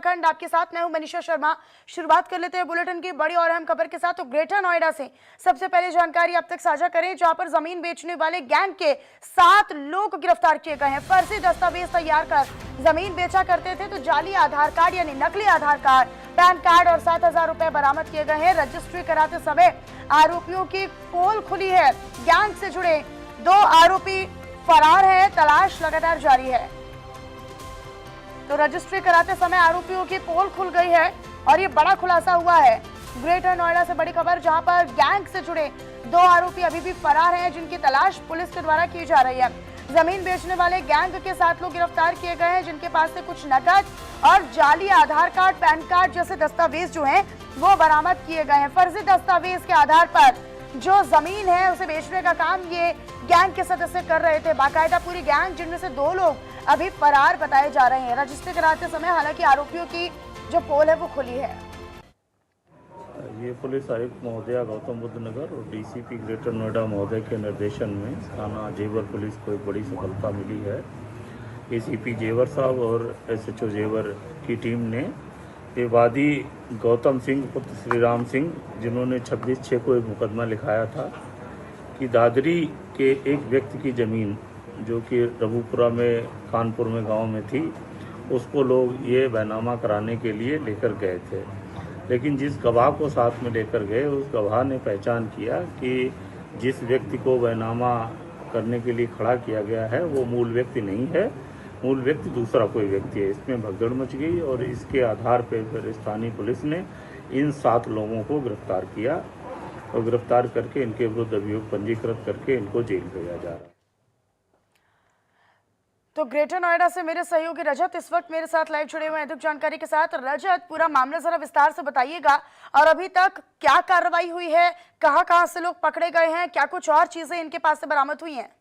उत्तराखंड, आपके साथ मैं हूं मनीषा शर्मा। शुरुआत कर लेते हैं बुलेटिन की बड़ी और अहम खबर के साथ। तो ग्रेटर नोएडा से सबसे पहले जानकारी अब तक साझा करें, जहां पर जमीन बेचने वाले गैंग के 7 लोग गिरफ्तार किए गए हैं। फर्जी दस्तावेज तैयार कर जमीन बेचा करते थे, तो जाली आधार कार्ड यानी नकली आधार कार्ड, पैन कार्ड और 7,000 रुपए बरामद किए गए हैं। रजिस्ट्री कराते समय आरोपियों की पोल खुली है। गैंग से जुड़े 2 आरोपी फरार है, तलाश लगातार जारी है। तो रजिस्ट्री कराते समय आरोपियों की पोल खुल गई है और ये बड़ा खुलासा हुआ है। ग्रेटर नोएडा से बड़ी खबर, जहां पर गैंग से जुड़े 2 आरोपी अभी भी फरार हैं, जिनकी तलाश पुलिस के द्वारा की जा रही है। जमीन बेचने वाले गैंग के 7 लोग गिरफ्तार किए गए हैं, जिनके पास से कुछ नकद और जाली आधार कार्ड, पैन कार्ड जैसे दस्तावेज जो हैं वो बरामद किए गए हैं। फर्जी दस्तावेज के आधार पर जो जमीन है उसे बेचने का काम ये गैंग के सदस्य कर रहे थे। बाकायदा पूरी गैंग, जिनमें से 2 लोग अभी फरार बताए जा रहे हैं। रजिस्ट्री कराते समय हालांकि आरोपियों की जो पोल है वो खुली है। ये पुलिस आयुक्त महोदया गौतम बुद्ध नगर और डीसीपी ग्रेटर नोएडा महोदय के निर्देशन में थाना जेवर पुलिस को एक बड़ी सफलता मिली है। एसीपी जेवर साहब और एसएचओ जेवर की टीम ने ये वादी गौतम सिंह पुत्र श्रीराम सिंह, जिन्होंने 26/6 को एक मुकदमा लिखाया था कि दादरी के एक व्यक्ति की ज़मीन जो कि रबूपुरा में कानपुर में गांव में थी, उसको लोग ये बैनामा कराने के लिए लेकर गए थे। लेकिन जिस गवाह को साथ में लेकर गए, उस गवाह ने पहचान किया कि जिस व्यक्ति को बैनामा करने के लिए खड़ा किया गया है वो मूल व्यक्ति नहीं है, मूल व्यक्ति दूसरा कोई व्यक्ति है। इसमें भगदड़ मच गई और इसके आधार पर फिर स्थानीय पुलिस ने इन 7 लोगों को गिरफ्तार किया और गिरफ्तार करके इनके विरुद्ध अभियोग पंजीकृत करके इनको जेल भेजा जा रहा है। तो ग्रेटर नोएडा से मेरे सहयोगी रजत इस वक्त मेरे साथ लाइव जुड़े हुए हैं अधिक जानकारी के साथ। रजत, पूरा मामला जरा विस्तार से बताइएगा और अभी तक क्या कार्रवाई हुई है, कहां-कहां से लोग पकड़े गए हैं, क्या कुछ और चीजें इनके पास से बरामद हुई हैं?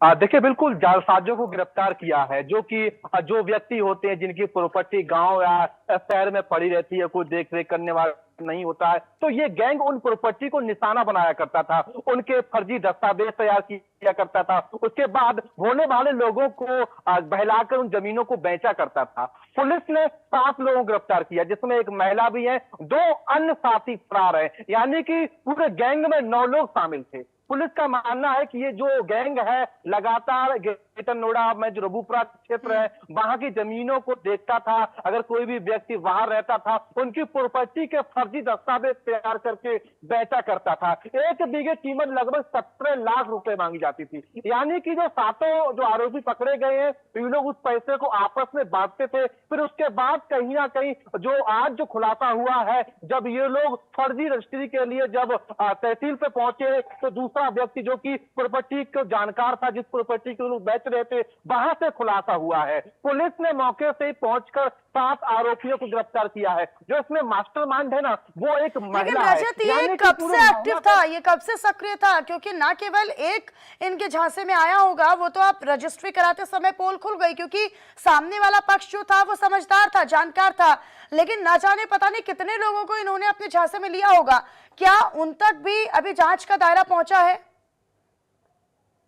देखिए, बिल्कुल जालसाजों को गिरफ्तार किया है, जो कि जो व्यक्ति होते हैं जिनकी प्रॉपर्टी गांव या शहर में पड़ी रहती है, कोई देख रेख करने वाला नहीं होता है, तो ये गैंग उन प्रॉपर्टी को निशाना बनाया करता था, उनके फर्जी दस्तावेज तैयार किया करता था, उसके बाद होने वाले लोगों को बहलाकर उन जमीनों को बेचा करता था। पुलिस ने 7 लोगों को गिरफ्तार किया, जिसमें एक महिला भी है, 2 अन्य साथी फरार है, यानी कि पूरे गैंग में 9 लोग शामिल थे। पुलिस का मानना है कि ये जो गैंग है लगातार ग्रेटर नोएडा में जो रबूपुरा क्षेत्र है वहां की जमीनों को देखता था। अगर कोई भी व्यक्ति वहां रहता था, उनकी प्रॉपर्टी के फर्जी दस्तावेज तैयार करके बेचा करता था। 1 बीघे कीमत लगभग 17 लाख रुपए मांगी जाती थी। यानी कि जो 7 जो आरोपी पकड़े गए हैं, ये लोग उस पैसे को आपस में बांटते थे। फिर उसके बाद कहीं ना कहीं जो आज जो खुलासा हुआ है, जब ये लोग फर्जी रजिस्ट्री के लिए जब तहसील पे पहुंचे, तो दूसरा व्यक्ति जो कि प्रॉपर्टी को जानकार था, जिस प्रॉपर्टी को लोग बेच रहे थे, वहां से खुलासा हुआ है। पुलिस ने मौके से पहुंचकर 7 आरोपियों को गिरफ्तार किया है। जो इसमें मास्टरमाइंड है ना, वो एक महिला है। ये कब से एक्टिव था, ये कब से सक्रिय था? क्योंकि ना केवल एक इनके झांसे में आया होगा, वो तो आप रजिस्ट्री कराते समय पोल खुल गई, क्योंकि सामने वाला पक्ष जो था वो समझदार था, जानकार था, लेकिन ना जाने पता नहीं कितने लोगों को इन्होंने अपने झांसे में लिया होगा। क्या उन तक भी अभी जांच का दायरा पहुंचा है?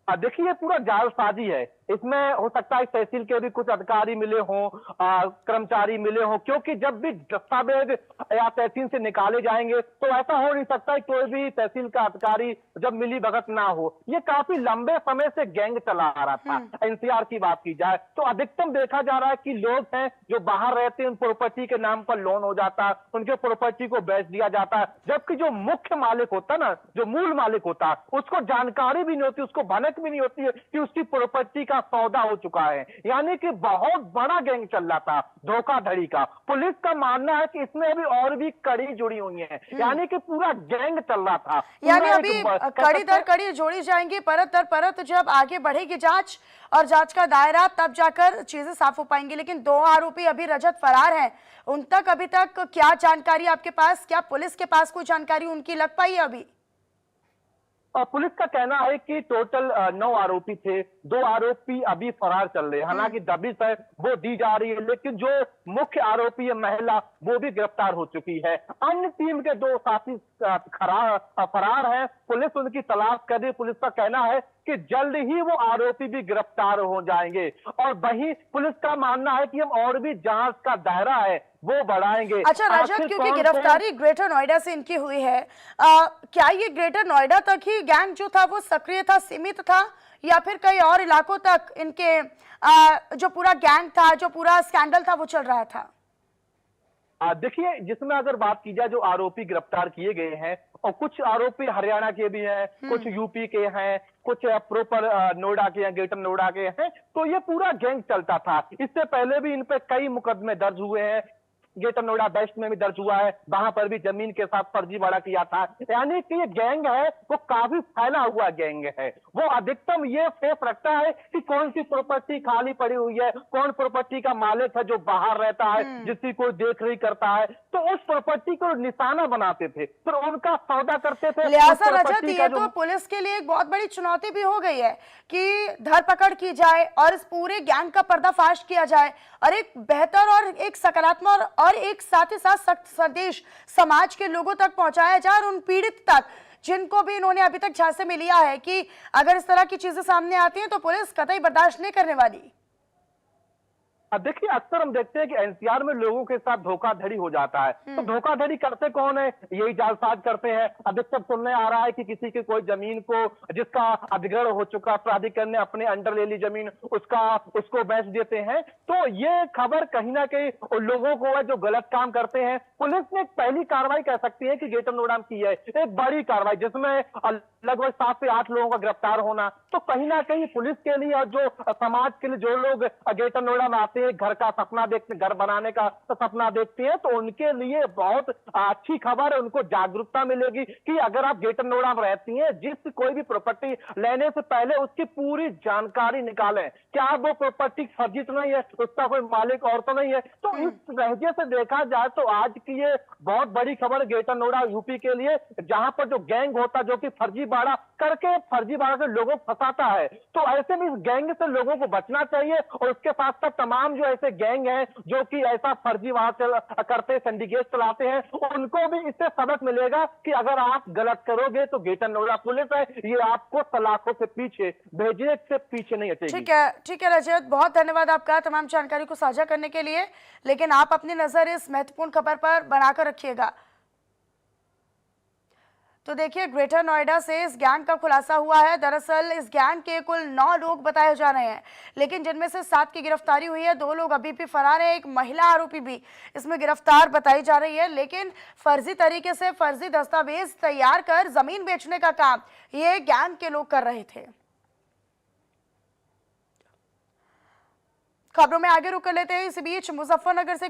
देखिए, ये पूरा जालसाजी है। इसमें हो सकता है तहसील के भी कुछ अधिकारी मिले हों, कर्मचारी मिले हों, क्योंकि जब भी दस्तावेज या तहसील से निकाले जाएंगे तो ऐसा हो नहीं सकता है कोई भी तहसील का अधिकारी जब मिली भगत ना हो। ये काफी लंबे समय से गैंग चला आ रहा था। एनसीआर की बात की जाए तो अधिकतम देखा जा रहा है कि लोग हैं जो बाहर रहते हैं, उन प्रॉपर्टी के नाम पर लोन हो जाता है, उनके प्रॉपर्टी को बेच दिया जाता है, जबकि जो मुख्य मालिक होता है ना, जो मूल मालिक होता है, उसको जानकारी भी नहीं होती, उसको भनक भी नहीं होती है कि उसकी प्रॉपर्टी का सौदा हो चुका है। यानी कि बहुत बड़ा गैंग चल रहा था धोखाधड़ी का। पुलिस का मानना है कि इसमें अभी और भी कड़ी जुड़ी हुई है, यानी कि पूरा गैंग चल रहा था। यानी अभी कड़ी दर कड़ी जोड़ी जाएंगी, परत दर परत जब आगे बढ़ेगी जांच और जांच का दायरा, तब जाकर चीजें साफ हो पाएंगी। लेकिन 2 आरोपी अभी रजत फरार हैं, उन तक अभी तक क्या जानकारी आपके पास, क्या पुलिस के पास कोई जानकारी उनकी लग पाई है अभी? पुलिस का कहना है कि टोटल 9 आरोपी थे, 2 आरोपी अभी फरार चल रहे हैं। हालांकि दबिश है वो दी जा रही है, लेकिन जो मुख्य आरोपी है महिला, वो भी गिरफ्तार हो चुकी है। अन्य टीम के 2 साथी फरार हैं, पुलिस उनकी तलाश कर रही है। पुलिस का कहना है कि जल्द ही वो आरोपी भी गिरफ्तार हो जाएंगे। और वहीं पुलिस का मानना है कि हम और भी जांच का दायरा है वो बढ़ाएंगे। अच्छा रजत, आखिर क्योंकि कौन गिरफ्तारी ग्रेटर नोएडा से इनकी हुई है, क्या ये ग्रेटर नोएडा तक ही गैंग जो था वो सक्रिय था, सीमित था, या फिर कई और इलाकों तक इनके जो पूरा गैंग था, जो पूरा स्कैंडल था वो चल रहा था? देखिए, जिसमें अगर बात की जाए जो आरोपी गिरफ्तार किए गए हैं, और कुछ आरोपी हरियाणा के भी हैं, कुछ यूपी के हैं, कुछ प्रॉपर नोएडा के हैं, ग्रेटर नोएडा के हैं, तो ये पूरा गैंग चलता था। इससे पहले भी इन पे कई मुकदमे दर्ज हुए हैं। ग्रेटर नोएडा वेस्ट में भी दर्ज हुआ है, वहां पर भी जमीन के साथ फर्जीवाड़ा किया था। यानी कि ये गैंग है वो काफी फैला हुआ गैंग है। वो अधिकतम ये फेस रखता है कि कौन सी प्रॉपर्टी खाली पड़ी हुई है, कौन प्रॉपर्टी का मालिक है जो बाहर रहता है, जिसकी कोई देख रेख करता है, तो उस प्रॉपर्टी को निशाना बनाते थे, फिर उनका सौदा करते थे। लिहाजा रजत, ये तो पुलिस के लिए एक बहुत बड़ी चुनौती भी हो गई है कि धरपकड़ की जाए और इस पूरे गैंग का पर्दाफाश किया जाए और एक बेहतर और एक सकारात्मक और एक साथ ही साथ सख्त संदेश समाज के लोगों तक पहुंचाया जाए और उन पीड़ित तक जिनको भी इन्होंने अभी तक झांसे में लिया है कि अगर इस तरह की चीजें सामने आती हैं तो पुलिस कतई बर्दाश्त नहीं करने वाली। अब देखिए, अक्सर हम देखते हैं कि एनसीआर में लोगों के साथ धोखाधड़ी हो जाता है, तो धोखाधड़ी करते कौन है? यही जालसाज करते हैं। अधिकतर सुनने आ रहा है कि किसी की कोई जमीन को जिसका अधिग्रहण हो चुका, प्राधिकरण ने अपने अंडर ले ली जमीन, उसको बेच देते हैं। तो ये खबर कहीं ना कहीं उन लोगों को है जो गलत काम करते हैं। पुलिस ने एक पहली कार्रवाई कह सकती है कि ग्रेटर नोएडा में की है, एक बड़ी कार्रवाई जिसमें लगभग 7 से 8 लोगों का गिरफ्तार होना। तो कहीं ना कहीं पुलिस के लिए और जो समाज के लिए जो लोग ग्रेटर नोएडा में आते हैं, घर का सपना देखते, घर बनाने का सपना देखते हैं, तो उनके लिए बहुत अच्छी खबर है। उनको जागरूकता मिलेगी कि अगर आप ग्रेटर नोएडा में रहती हैं, जिस कोई भी प्रॉपर्टी लेने से पहले उसकी पूरी जानकारी निकालें। क्या वो प्रॉपर्टी फर्जी तो नहीं है, उसका कोई मालिक और तो नहीं है। तो इस लहजे से देखा जाए तो आज की ये बहुत बड़ी खबर ग्रेटर नोएडा यूपी के लिए, जहां पर जो गैंग होता जो कि फर्जीवाड़ा करके फर्जीवाड़ा से लोगों को फंसाता है, तो ऐसे में इस गैंग से लोगों को बचना चाहिए। और उसके साथ साथ तमाम जो ऐसे गैंग हैं जो कि ऐसा फर्जीवाड़ा करते सिंडिकेट चलाते हैं, उनको भी इससे सबक मिलेगा कि अगर आप गलत करोगे तो ग्रेटर नोएडा पुलिस है, ये आपको सलाखों से पीछे भेजने से पीछे नहीं हटेगी। ठीक है रजत, बहुत धन्यवाद आपका तमाम जानकारी को साझा करने के लिए, लेकिन आप अपनी नजर इस महत्वपूर्ण खबर पर बनाकर रखिएगा। तो देखिए, ग्रेटर नोएडा से इस गैंग का खुलासा हुआ है। दरअसल इस गैंग के कुल 9 लोग बताए जा रहे हैं, लेकिन जिनमें से 7 की गिरफ्तारी हुई है, 2 लोग अभी भी फरार है, एक महिला आरोपी भी इसमें गिरफ्तार बताई जा रही है। लेकिन फर्जी तरीके से फर्जी दस्तावेज तैयार कर जमीन बेचने का काम ये गैंग के लोग कर रहे थे। खबरों में आगे रुक कर लेते हैं। इस बीच मुजफ्फरनगर से